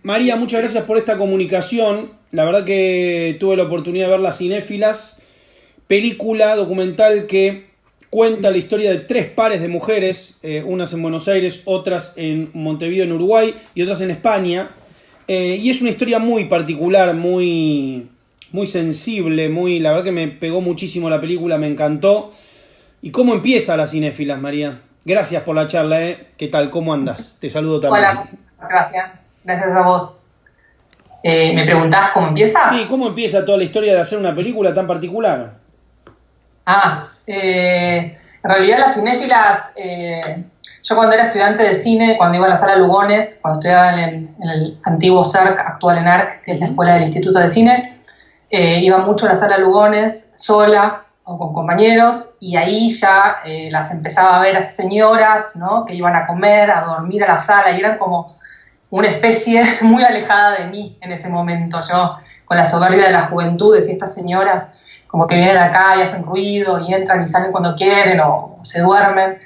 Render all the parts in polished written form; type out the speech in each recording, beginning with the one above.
María, muchas gracias por esta comunicación. La verdad que tuve la oportunidad de ver Las Cinéfilas, película documental que cuenta la historia de tres pares de mujeres, unas en Buenos Aires, otras en Montevideo, en Uruguay, y otras en España. Y es una historia muy particular, muy sensible, la verdad que me pegó muchísimo la película, me encantó. ¿Y cómo empieza Las Cinéfilas, María? Gracias por la charla, ¿eh? ¿Qué tal? ¿Cómo andas? Te saludo también. Hola, Sebastián. Gracias a vos. ¿Me preguntás cómo empieza? Sí, ¿cómo empieza toda la historia de hacer una película tan particular? En realidad Las Cinéfilas, yo cuando era estudiante de cine, cuando iba a la sala Lugones, cuando estudiaba en el antiguo CERC, actual ENARC, que es la escuela del Instituto de Cine, iba mucho a la sala Lugones, sola o con compañeros, y ahí ya las empezaba a ver a estas señoras, ¿no?, que iban a comer, a dormir a la sala, y eran como una especie muy alejada de mí en ese momento. Yo, con la soberbia de la juventud, decía, estas señoras como que vienen acá y hacen ruido y entran y salen cuando quieren o se duermen.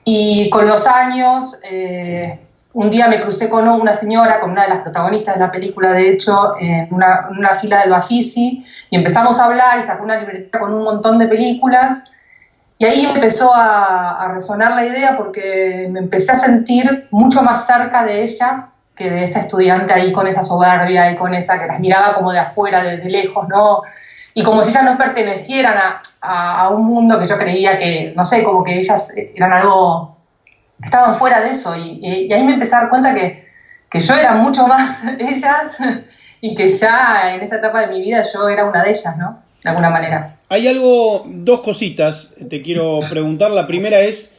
Y con los años, un día me crucé con una señora, con una de las protagonistas de la película, de hecho, en una fila del Bafisi, y empezamos a hablar y sacó una libreta con un montón de películas. Y ahí empezó a resonar la idea porque me empecé a sentir mucho más cerca de ellas que de esa estudiante ahí con esa soberbia y con esa que las miraba como de afuera, desde lejos, ¿no? Y como si ellas no pertenecieran a un mundo que yo creía que, no sé, como que ellas eran algo, estaban fuera de eso. Y ahí me empecé a dar cuenta que yo era mucho más ellas y que ya en esa etapa de mi vida yo era una de ellas, ¿no? De alguna manera. Hay dos cositas te quiero preguntar. La primera es,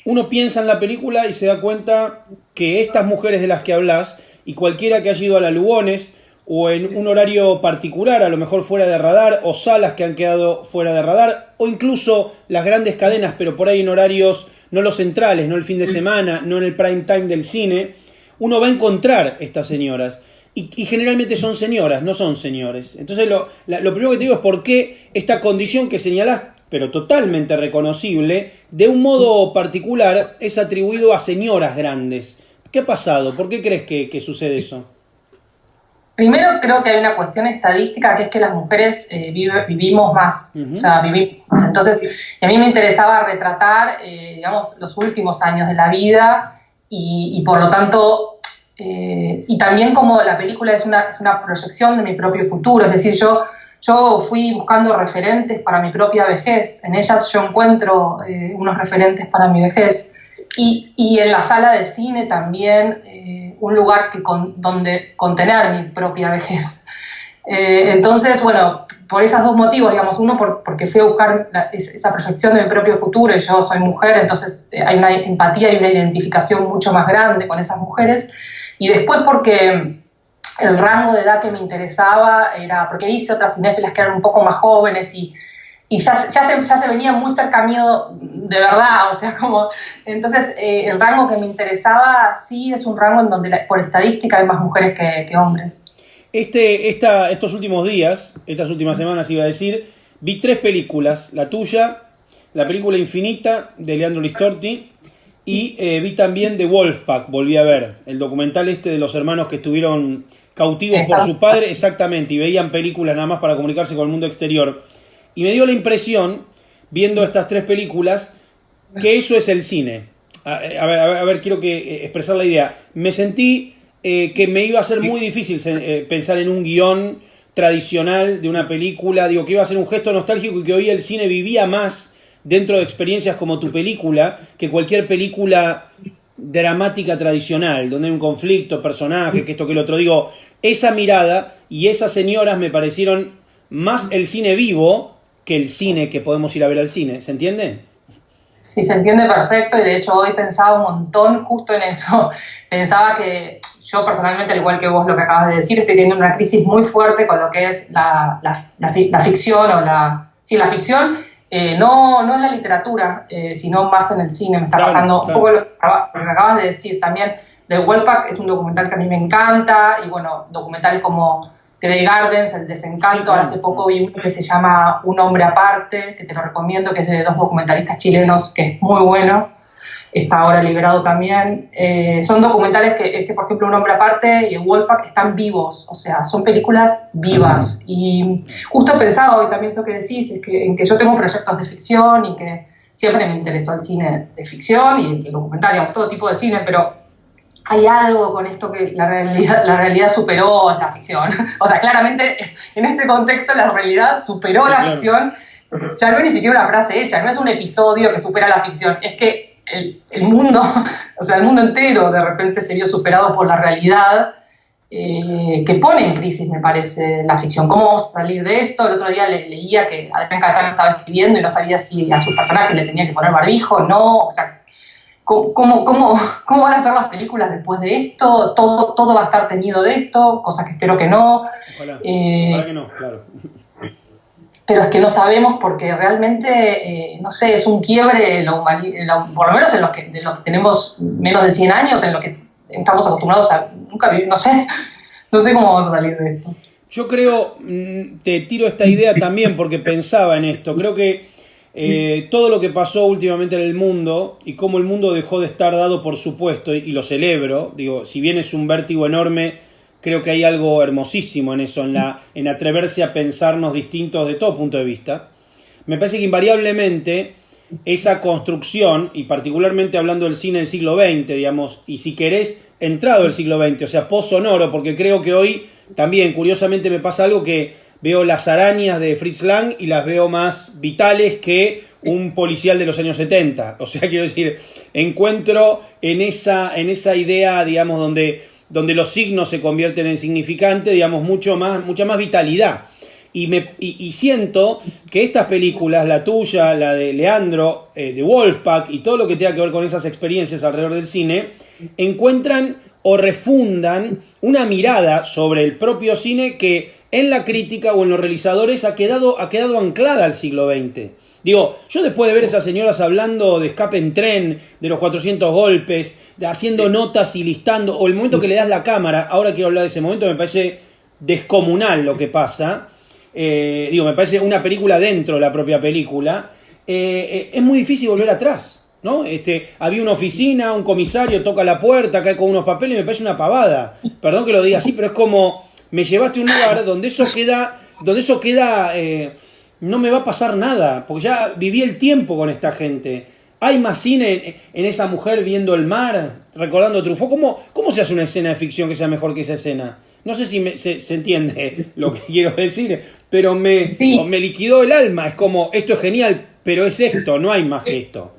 uno piensa en la película y se da cuenta que estas mujeres de las que hablas, y cualquiera que haya ido a la Lugones, o en un horario particular, a lo mejor fuera de radar, o salas que han quedado fuera de radar, o incluso las grandes cadenas, pero por ahí en horarios no los centrales, no el fin de semana, no en el prime time del cine, uno va a encontrar estas señoras. Y generalmente son señoras, no son señores. Entonces lo primero que te digo es por qué esta condición que señalás, pero totalmente reconocible, de un modo particular es atribuido a señoras grandes. ¿Qué ha pasado? ¿Por qué crees que sucede eso? Primero creo que hay una cuestión estadística que es que las mujeres vivimos más, o sea, vivimos más. Entonces, a mí me interesaba retratar, digamos, los últimos años de la vida y por lo tanto... y también como la película es una proyección de mi propio futuro, es decir, yo fui buscando referentes para mi propia vejez, en ellas yo encuentro unos referentes para mi vejez, y en la sala de cine también un lugar donde contener mi propia vejez. Entonces, bueno, por esos dos motivos, digamos, uno porque fui a buscar esa proyección de mi propio futuro, y yo soy mujer, entonces hay una empatía y una identificación mucho más grande con esas mujeres. Y después porque el rango de edad que me interesaba era, porque hice otras cinéfilas que eran un poco más jóvenes y ya se venía muy cerca mío de verdad, o sea, como, entonces el rango que me interesaba sí es un rango en donde por estadística hay más mujeres que hombres. Estos últimos días, estas últimas semanas iba a decir, vi tres películas, la tuya, la película Infinita de Leandro Listorti, y vi también The Wolfpack, volví a ver, el documental de los hermanos que estuvieron cautivos por su padre, exactamente, y veían películas nada más para comunicarse con el mundo exterior. Y me dio la impresión, viendo estas tres películas, que eso es el cine. A ver, quiero expresar la idea. Me sentí que me iba a ser muy difícil pensar en un guión tradicional de una película, digo, que iba a ser un gesto nostálgico y que hoy el cine vivía más dentro de experiencias como tu película, que cualquier película dramática tradicional, donde hay un conflicto, personaje, que esto, que el otro. Digo, esa mirada y esas señoras me parecieron más el cine vivo que el cine que podemos ir a ver al cine. ¿Se entiende? Sí, se entiende perfecto, y de hecho hoy pensaba un montón justo en eso. Pensaba que yo personalmente, al igual que vos lo que acabas de decir, estoy teniendo una crisis muy fuerte con lo que es la ficción o la ficción. No en la literatura, sino más en el cine. Me está pasando un poco lo que acabas de decir también. The Wolfpack es un documental que a mí me encanta, y bueno, documentales como Grey Gardens, El Desencanto. Ahora hace poco vi uno que se llama Un hombre aparte, que te lo recomiendo, que es de dos documentalistas chilenos, que es muy bueno. está ahora liberado también. Son documentales que, por ejemplo, Un hombre aparte y Wolfpack están vivos, o sea, son películas vivas. Y justo pensaba hoy también esto que decís, en que yo tengo proyectos de ficción y que siempre me interesó el cine de ficción y el documental, digamos, todo tipo de cine, pero hay algo con esto que la realidad superó la ficción. O sea, claramente en este contexto la realidad superó la ficción. Ya no es ni siquiera una frase hecha, no es un episodio que supera la ficción, es que el mundo, o sea, el mundo entero de repente se vio superado por la realidad, que pone en crisis, me parece, la ficción. ¿Cómo vamos a salir de esto? El otro día leía que Adrián Catán estaba escribiendo y no sabía si a sus personajes le tenía que poner barbijo o no, o sea, ¿cómo van a ser las películas después de esto? ¿Todo va a estar teñido de esto? Cosas que espero que no. Ojalá que no, claro. Pero es que no sabemos porque realmente, no sé, es un quiebre en la humanidad, por lo menos en los que tenemos menos de 100 años, en lo que estamos acostumbrados a nunca vivir, no sé cómo vamos a salir de esto. Yo creo, te tiro esta idea también porque pensaba en esto, creo que todo lo que pasó últimamente en el mundo y cómo el mundo dejó de estar dado por supuesto, y lo celebro, digo, si bien es un vértigo enorme, creo que hay algo hermosísimo en eso, en atreverse a pensarnos distintos de todo punto de vista. Me parece que invariablemente esa construcción, y particularmente hablando del cine del siglo XX, digamos, y si querés, entrado el siglo XX, o sea, post-sonoro, porque creo que hoy también, curiosamente, me pasa algo que veo las arañas de Fritz Lang y las veo más vitales que un policial de los años 70. O sea, quiero decir, encuentro en esa idea, digamos, donde los signos se convierten en significantes, digamos, mucha más vitalidad. Y siento que estas películas, la tuya, la de Leandro, de Wolfpack y todo lo que tenga que ver con esas experiencias alrededor del cine, encuentran o refundan una mirada sobre el propio cine que en la crítica o en los realizadores ha quedado anclada al siglo XX. Digo, yo después de ver a esas señoras hablando de Escape en Tren, de los 400 golpes, haciendo notas y listando, o el momento que le das la cámara, ahora quiero hablar de ese momento, me parece descomunal lo que pasa. Me parece una película dentro de la propia película. Es muy difícil volver atrás, ¿no? Había una oficina, un comisario toca la puerta, cae con unos papeles y me parece una pavada. Perdón que lo diga así, pero es como me llevaste a un lugar donde eso queda, no me va a pasar nada, porque ya viví el tiempo con esta gente. Hay más cine en esa mujer viendo el mar, recordando Truffaut. ¿Cómo se hace una escena de ficción que sea mejor que esa escena? No sé si se entiende lo que quiero decir, pero me liquidó el alma. Es como, esto es genial, pero es esto, no hay más que esto.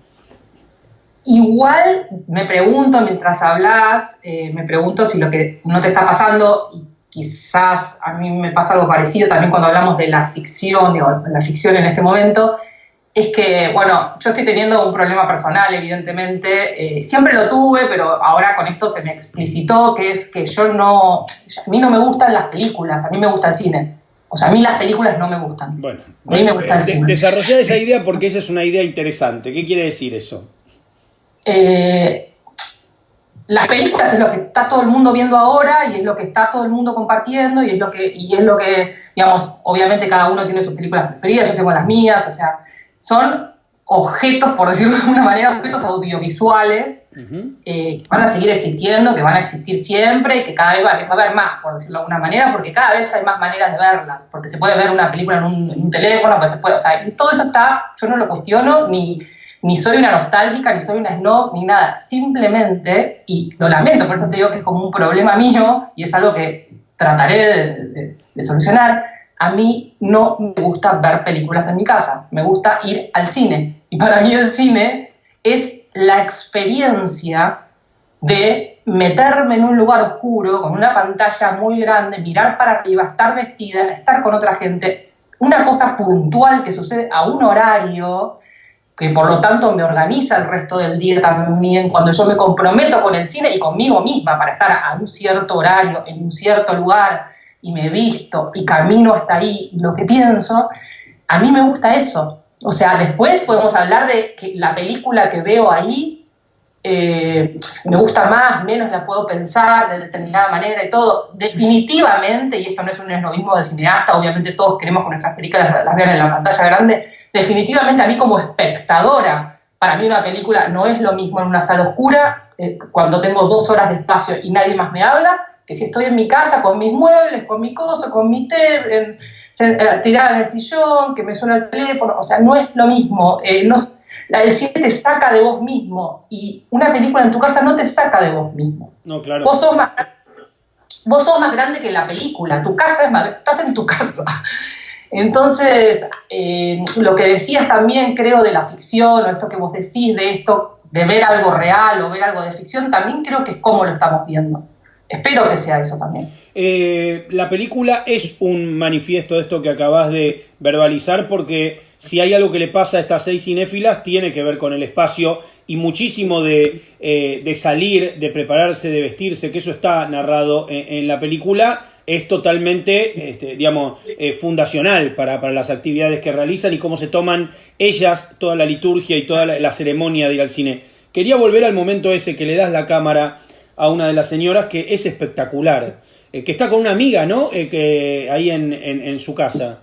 Igual me pregunto, mientras hablas, si lo que no te está pasando, y quizás a mí me pasa algo parecido también cuando hablamos de la ficción, la ficción en este momento, es que, bueno, yo estoy teniendo un problema personal, evidentemente, siempre lo tuve, pero ahora con esto se me explicitó, que es que a mí no me gustan las películas, a mí me gusta el cine. O sea, a mí las películas no me gustan. Bueno, a mí me gusta el cine. Desarrollá esa idea porque esa es una idea interesante. ¿Qué quiere decir eso? Las películas es lo que está todo el mundo viendo ahora y es lo que está todo el mundo compartiendo y es lo que, digamos, obviamente cada uno tiene sus películas preferidas, yo tengo las mías, o sea, son objetos, por decirlo de alguna manera, objetos audiovisuales que van a seguir existiendo, que van a existir siempre y que cada vez va a haber más, por decirlo de alguna manera, porque cada vez hay más maneras de verlas, porque se puede ver una película en un teléfono, pues se puede, o sea, todo eso está, yo no lo cuestiono, ni soy una nostálgica, ni soy una snob, ni nada, simplemente, y lo lamento, por eso te digo que es como un problema mío y es algo que trataré de solucionar. A mí no me gusta ver películas en mi casa, me gusta ir al cine. Y para mí el cine es la experiencia de meterme en un lugar oscuro, con una pantalla muy grande, mirar para arriba, estar vestida, estar con otra gente, una cosa puntual que sucede a un horario, que por lo tanto me organiza el resto del día también, cuando yo me comprometo con el cine y conmigo misma para estar a un cierto horario, en un cierto lugar, y me visto y camino hasta ahí, y lo que pienso, a mí me gusta eso. O sea, después podemos hablar de que la película que veo ahí me gusta más, menos la puedo pensar de determinada manera y todo. Definitivamente, y esto no es un esnobismo de cineasta, obviamente todos queremos que nuestras películas las vean en la pantalla grande, definitivamente a mí como espectadora Para mí una película no es lo mismo en una sala oscura, cuando tengo 2 horas de espacio y nadie más me habla, que si estoy en mi casa con mis muebles, con mi cosa, con mi té, tirada en el sillón, que me suena el teléfono. O sea, no es lo mismo. El cine te saca de vos mismo y una película en tu casa no te saca de vos mismo. No, claro. Vos sos más grande que la película. Tu casa estás en tu casa. Entonces, lo que decías también, creo, de la ficción, o esto que vos decís, de esto, de ver algo real o ver algo de ficción, también creo que es cómo lo estamos viendo. Espero que sea eso también. La película es un manifiesto de esto que acabas de verbalizar, porque si hay algo que le pasa a estas 6 cinéfilas, tiene que ver con el espacio y muchísimo de salir, de prepararse, de vestirse, que eso está narrado en la película. Es totalmente, fundacional para las actividades que realizan y cómo se toman ellas toda la liturgia y toda la ceremonia de ir al cine. Quería volver al momento ese que le das la cámara a una de las señoras, que es espectacular, que está con una amiga, ¿no? Que ahí en su casa.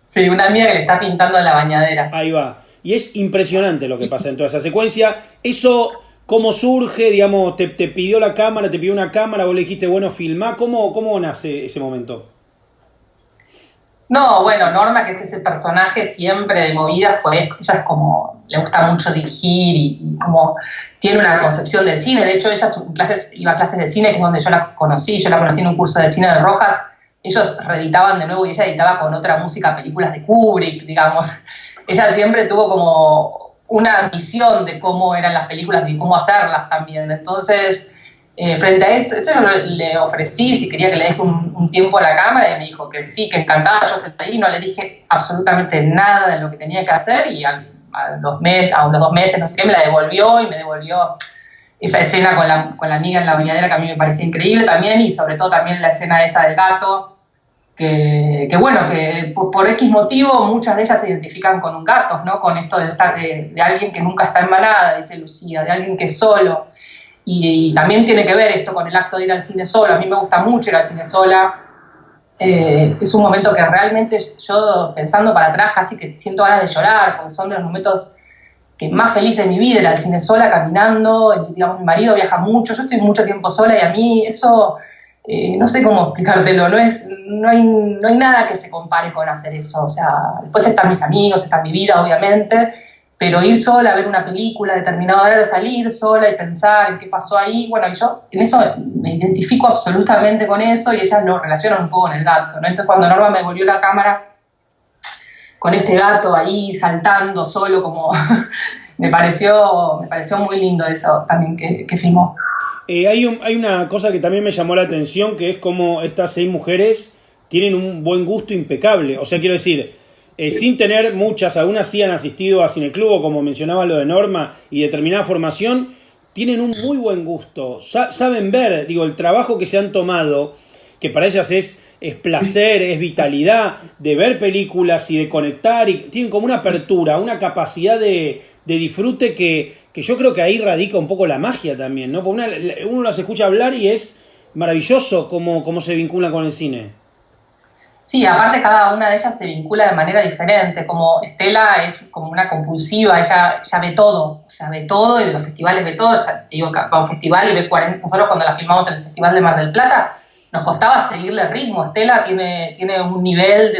Sí, una amiga que le está pintando en la bañadera. Ahí va. Y es impresionante lo que pasa en toda esa secuencia. Eso... ¿Cómo surge? Digamos, te pidió la cámara, te pidió una cámara, vos le dijiste, bueno, filmá. ¿Cómo nace ese momento? No, bueno, Norma, que es ese personaje siempre de movida, ella es como, le gusta mucho dirigir y como tiene una concepción del cine. De hecho, ella iba a clases de cine, que es donde yo la conocí en un curso de cine de Rojas. Ellos reeditaban de nuevo y ella editaba con otra música películas de Kubrick, digamos. Ella siempre tuvo como una visión de cómo eran las películas y cómo hacerlas también. Entonces, frente a esto, le ofrecí si quería que le deje un tiempo a la cámara y me dijo que sí, que encantada. Yo senté ahí, no le dije absolutamente nada de lo que tenía que hacer y a los 2 meses, no sé qué, me la devolvió y me devolvió esa escena con la amiga en la bañadera, que a mí me parecía increíble también, y sobre todo también la escena esa del gato, que bueno, que por X motivo muchas de ellas se identifican con un gato, ¿no? Con esto de estar de alguien que nunca está en manada, dice Lucía, de alguien que es solo. Y también tiene que ver esto con el acto de ir al cine solo. A mí me gusta mucho ir al cine sola. Es un momento que realmente yo, pensando para atrás, casi que siento ganas de llorar, porque son de los momentos que más feliz de mi vida, ir al cine sola, caminando. Digamos, mi marido viaja mucho, yo estoy mucho tiempo sola y a mí eso... no sé cómo explicártelo, no hay nada que se compare con hacer eso. O sea, después están mis amigos, está mi vida, obviamente, pero ir sola a ver una película, determinado horario, salir sola y pensar en qué pasó ahí, bueno, y yo en eso me identifico absolutamente con eso y ellas lo relacionan un poco con el gato, ¿no? Entonces cuando Norma me devolvió la cámara con este gato ahí saltando solo, como me pareció muy lindo eso también que filmó. Hay una cosa que también me llamó la atención, que es como estas 6 mujeres tienen un buen gusto impecable. O sea, quiero decir, sin tener muchas, algunas sí han asistido a cineclub, como mencionaba lo de Norma, y determinada formación, tienen un muy buen gusto. Saben ver, el trabajo que se han tomado, que para ellas es placer, es vitalidad, de ver películas y de conectar, y tienen como una apertura, una capacidad de disfrute que yo creo que ahí radica un poco la magia también, ¿no? Porque uno las escucha hablar y es maravilloso cómo se vincula con el cine. Sí, aparte cada una de ellas se vincula de manera diferente, como Estela es como una compulsiva, ella ve todo, y de los festivales ve todo. Ya te digo que va a un festival y ve 40, nosotros cuando la filmamos en el Festival de Mar del Plata, nos costaba seguirle el ritmo. Estela tiene un nivel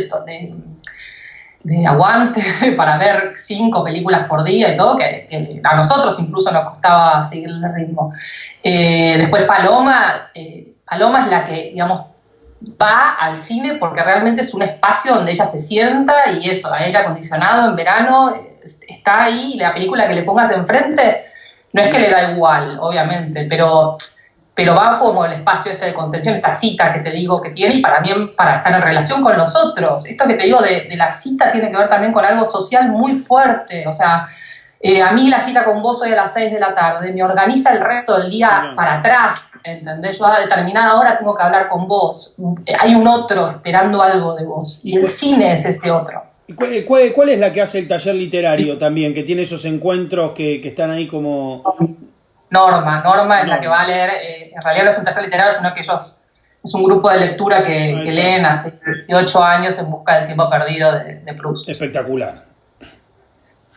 de aguante para ver 5 películas por día y todo, que a nosotros incluso nos costaba seguir el ritmo. Después Paloma es la que, digamos, va al cine porque realmente es un espacio donde ella se sienta y eso, aire acondicionado en verano, está ahí, y la película que le pongas enfrente no es que le da igual, obviamente, pero va como el espacio este de contención, esta cita que te digo que tiene, y para estar en relación con los otros. Esto que te digo de la cita tiene que ver también con algo social muy fuerte. O sea, a mí la cita con vos hoy a las 6 de la tarde me organiza el resto del día para atrás, ¿entendés? Yo a determinada hora tengo que hablar con vos. Hay un otro esperando algo de vos, y el cine es ese otro. ¿Cuál es la que hace el taller literario también, que tiene esos encuentros que están ahí como... Norma es la que va a leer, en realidad no es un taller literario, sino que ellos, es un grupo de lectura que leen hace 18 años En busca del tiempo perdido de Proust. Espectacular.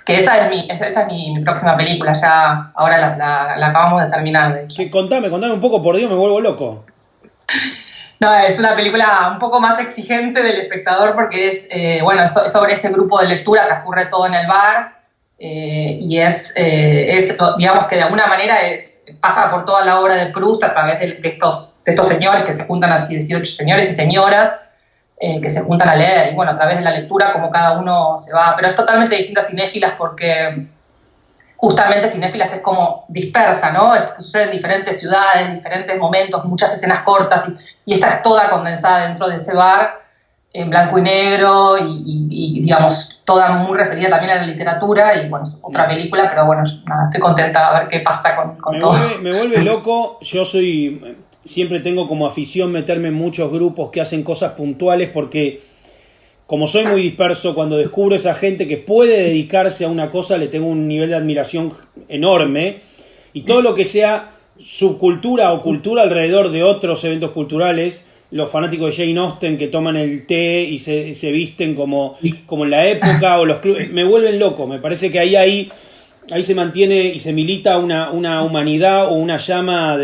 Que esa es mi próxima película, ya ahora la acabamos de terminar, de hecho. Sí, contame un poco, por Dios, me vuelvo loco. No, es una película un poco más exigente del espectador porque es sobre ese grupo de lectura, transcurre todo en el bar y es digamos que de alguna manera pasa por toda la obra de Proust a través de estos señores que se juntan así, 18 señores y señoras que se juntan a leer, y bueno, a través de la lectura como cada uno se va, pero es totalmente distinta a Cinéfilas porque justamente Cinéfilas es como dispersa, ¿no? Sucede en diferentes ciudades, diferentes momentos, muchas escenas cortas, y esta es toda condensada dentro de ese bar, en blanco y negro, y digamos, toda muy referida también a la literatura, y bueno, es otra película, pero bueno, nada, estoy contenta de ver qué pasa con todo. Me vuelve loco, siempre tengo como afición meterme en muchos grupos que hacen cosas puntuales, porque como soy muy disperso, cuando descubro esa gente que puede dedicarse a una cosa, le tengo un nivel de admiración enorme, y todo lo que sea subcultura o cultura alrededor de otros eventos culturales, los fanáticos de Jane Austen que toman el té y se visten como en la época, o los clubes, me vuelven loco. Me parece que ahí se mantiene y se milita una humanidad o una llama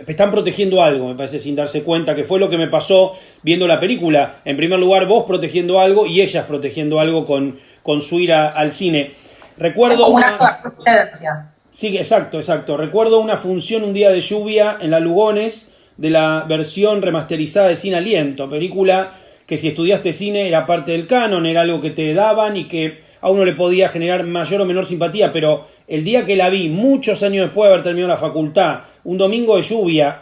están protegiendo algo, me parece, sin darse cuenta, que fue lo que me pasó viendo la película. En primer lugar, vos protegiendo algo y ellas protegiendo algo con su ir al cine. Recuerdo como una providencia. Sí, exacto. Recuerdo una función un día de lluvia en la Lugones de la versión remasterizada de Sin Aliento, película que si estudiaste cine era parte del canon, era algo que te daban y que a uno le podía generar mayor o menor simpatía, pero el día que la vi, muchos años después de haber terminado la facultad, un domingo de lluvia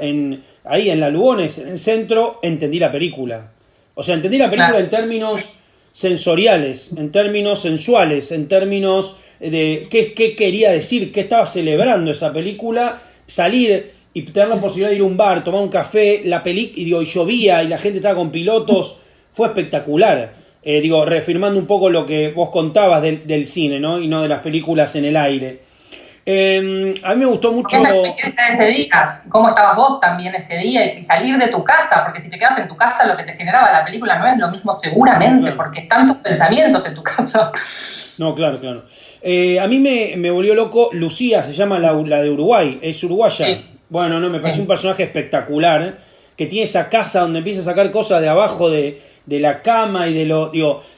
ahí en la Lugones, en el centro, entendí la película. O sea, entendí la película en términos sensoriales, en términos sensuales, en términos de qué quería decir, qué estaba celebrando esa película, salir y tener la posibilidad de ir a un bar, tomar un café, y llovía y la gente estaba con pilotos, fue espectacular. Reafirmando un poco lo que vos contabas del cine, ¿no? Y no de las películas en el aire. A mí me gustó mucho... ¿Cómo la experiencia de ese día? ¿Cómo estabas vos también ese día? Y salir de tu casa, porque si te quedas en tu casa lo que te generaba la película no es lo mismo seguramente, claro, porque están tus pensamientos en tu casa. No, claro. A mí me volvió loco Lucía, se llama la de Uruguay, es uruguaya. Sí. Bueno, me parece un personaje espectacular, que tiene esa casa donde empieza a sacar cosas de abajo de la cama y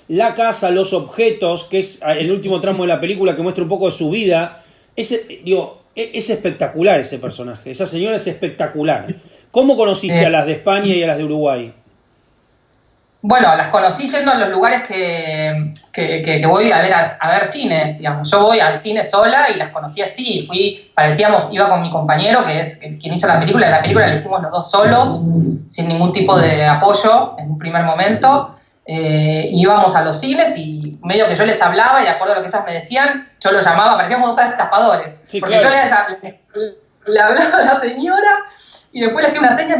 la casa, los objetos, que es el último tramo de la película que muestra un poco de su vida. Es espectacular ese personaje, esa señora es espectacular. ¿Cómo conociste a las de España y a las de Uruguay? Bueno, las conocí yendo a los lugares que voy a ver cine, digamos. Yo voy al cine sola y las conocí así. Iba con mi compañero, que es quien hizo la película la hicimos los dos solos, sin ningún tipo de apoyo en un primer momento. Íbamos a los cines y medio que yo les hablaba y de acuerdo a lo que ellas me decían, yo los llamaba, parecíamos dos estafadores. Sí, porque claro, yo le hablaba a la señora y después le hacía una seña a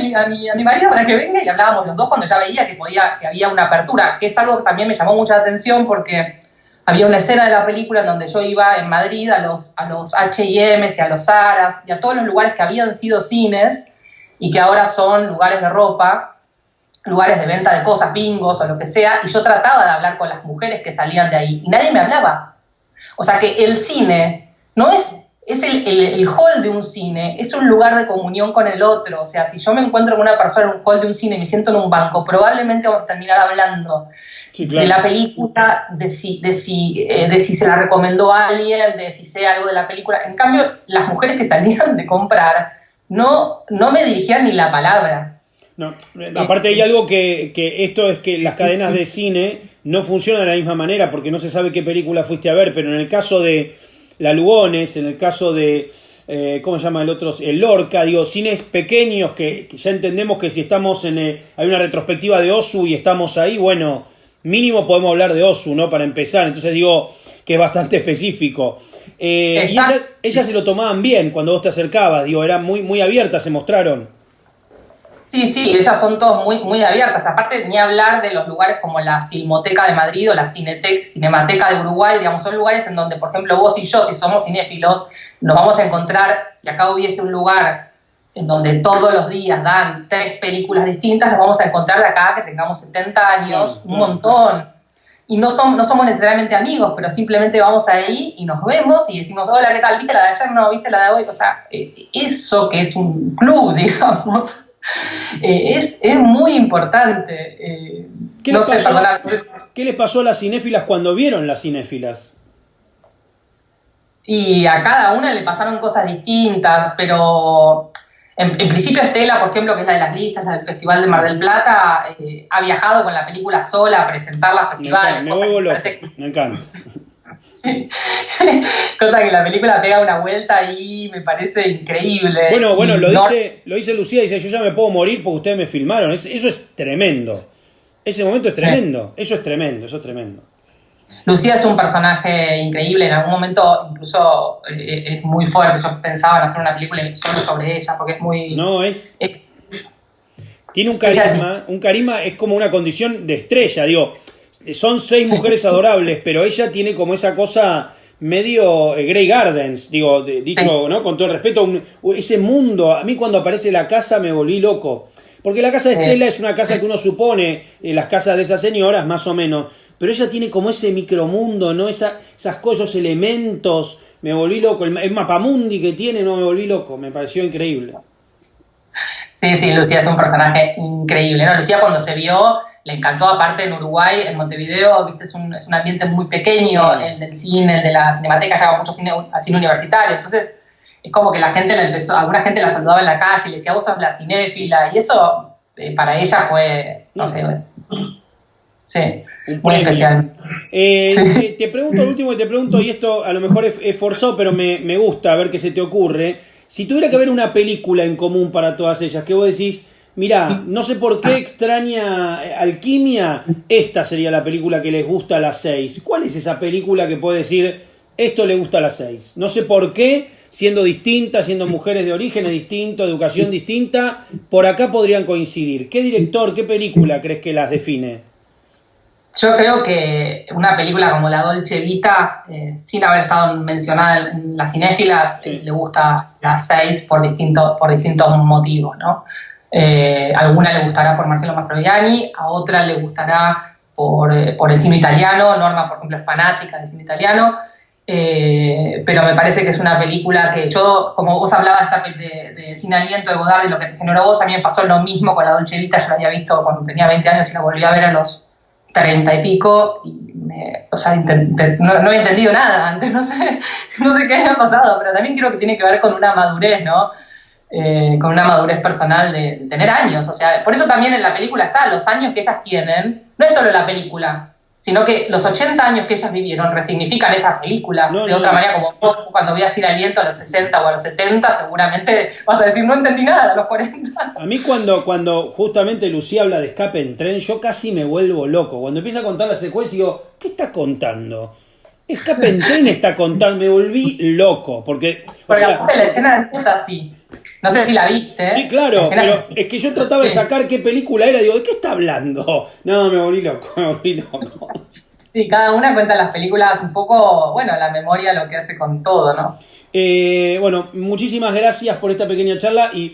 mi marido para que venga y le hablábamos los dos cuando ya veía que había una apertura, que es algo que también me llamó mucha atención porque había una escena de la película en donde yo iba en Madrid a los H&M y a los Zaras y a todos los lugares que habían sido cines y que ahora son lugares de ropa, lugares de venta de cosas, bingos o lo que sea, y yo trataba de hablar con las mujeres que salían de ahí y nadie me hablaba. O sea que el cine no es el hall de un cine, es un lugar de comunión con el otro. O sea, si yo me encuentro con una persona en un hall de un cine y me siento en un banco, probablemente vamos a terminar hablando de la película, de si se la recomendó a alguien, de si sé algo de la película. En cambio, las mujeres que salían de comprar no me dirigían ni la palabra. No, aparte hay algo que esto es que las cadenas de cine no funcionan de la misma manera porque no se sabe qué película fuiste a ver, pero en el caso de la Lugones, en el caso de, ¿cómo se llama el otro? El Lorca, cines pequeños que ya entendemos que si estamos hay una retrospectiva de Ozu y estamos ahí, bueno, mínimo podemos hablar de Ozu, ¿no? Para empezar, entonces que es bastante específico. Y ellas se lo tomaban bien cuando vos te acercabas, eran muy, muy abiertas, se mostraron. Sí, ellas son todas muy, muy abiertas. Aparte, ni hablar de los lugares como la Filmoteca de Madrid o la Cinemateca de Uruguay, digamos, son lugares en donde, por ejemplo, vos y yo, si somos cinéfilos, nos vamos a encontrar, si acá hubiese un lugar en donde todos los días dan 3 películas distintas, nos vamos a encontrar de acá que tengamos 70 años, un montón. no somos necesariamente amigos, pero simplemente vamos ahí y nos vemos y decimos, hola, ¿qué tal? ¿Viste la de ayer? No, ¿viste la de hoy? O sea, eso que es un club, digamos, es muy importante. No sé, perdonad. ¿Qué les pasó a las cinéfilas cuando vieron las cinéfilas? Y a cada una le pasaron cosas distintas, pero en principio Estela, por ejemplo, que es la de las listas, la del Festival de Mar del Plata, ha viajado con la película sola a presentarla a festivales. Me vuelvo loco, me encanta. Sí. Cosa que la película pega una vuelta y me parece increíble. Bueno, lo dice Lucía, dice, yo ya me puedo morir porque ustedes me filmaron. Eso es tremendo. Ese momento es tremendo. Sí. Eso es tremendo. Lucía es un personaje increíble, en algún momento incluso es muy fuerte. Yo pensaba en hacer una película solo sobre ella, porque es muy... Tiene un carisma, es como una condición de estrella, digo, son 6 mujeres adorables, pero ella tiene como esa cosa medio Grey Gardens, digo, dicho, ¿no? Con todo el respeto, ese mundo, a mí cuando aparece la casa me volví loco, porque la casa de Estela es una casa que uno supone, las casas de esas señoras, más o menos, pero ella tiene como ese micromundo, ¿no? Esas cosas, esos elementos, me volví loco. El mapamundi que tiene, no, me volví loco, me pareció increíble. Sí, Lucía es un personaje increíble, ¿no? Lucía cuando se vio, le encantó, aparte en Uruguay, en Montevideo, viste, es un ambiente muy pequeño, el del cine, el de la cinemateca, lleva mucho cine universitario, entonces es como que alguna gente la saludaba en la calle y le decía, vos sos la cinéfila, y eso para ella fue, no sé, sí, muy especial. Te pregunto, el último que te pregunto, y esto a lo mejor es forzado, pero me gusta, a ver qué se te ocurre. Si tuviera que haber una película en común para todas ellas, que vos decís, mirá, no sé por qué extraña Alquimia, esta sería la película que les gusta a las 6. ¿Cuál es esa película que puede decir, esto le gusta a las 6? No sé por qué, siendo distintas, siendo mujeres de orígenes distintos, educación distinta, por acá podrían coincidir. ¿Qué director, qué película crees que las define? Yo creo que una película como La Dolce Vita, sin haber estado mencionada en las cinéfilas, le gusta las 6 por distintos motivos, ¿no? A alguna le gustará por Marcello Mastroianni, a otra le gustará por el cine italiano. Norma, por ejemplo, es fanática del cine italiano, pero me parece que es una película que yo, como vos hablabas de Sin Aliento de Godard y lo que te generó vos, a mí me pasó lo mismo con La Dolce Vita. Yo la había visto cuando tenía 20 años y la volví a ver a los 30 y pico, y no había entendido nada antes, no sé qué había pasado, pero también creo que tiene que ver con una madurez, ¿no? Con una madurez personal de tener años, o sea, por eso también en la película está, los años que ellas tienen, no es solo la película, sino que los 80 años que ellas vivieron resignifican esas películas de otra manera, como vos, cuando veas Sin Aliento a los 60 o a los 70, seguramente vas a decir, no entendí nada a los 40. A mí cuando justamente Lucía habla de Escape en Tren, yo casi me vuelvo loco. Cuando empieza a contar la secuencia, digo, ¿qué está contando? Escape en Tren está contando, me volví loco, porque la escena es así. No sé si la viste. Sí, claro, pero es que yo trataba de sacar qué película era, digo, ¿de qué está hablando? No, me volví loco. Sí, cada una cuenta las películas un poco, bueno, la memoria lo que hace con todo, ¿no? Bueno, muchísimas gracias por esta pequeña charla y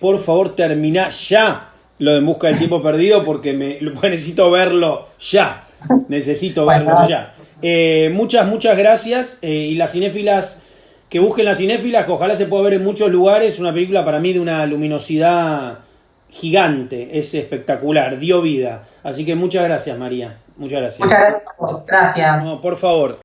por favor terminá ya lo de En Busca del Tiempo Perdido porque necesito verlo ya. Necesito verlo ya. Muchas gracias y las cinéfilas, que busquen las cinéfilas, que ojalá se pueda ver en muchos lugares. Una película para mí de una luminosidad gigante, es espectacular, dio vida. Así que muchas gracias, María. Muchas gracias. Muchas gracias. Gracias. No, por favor.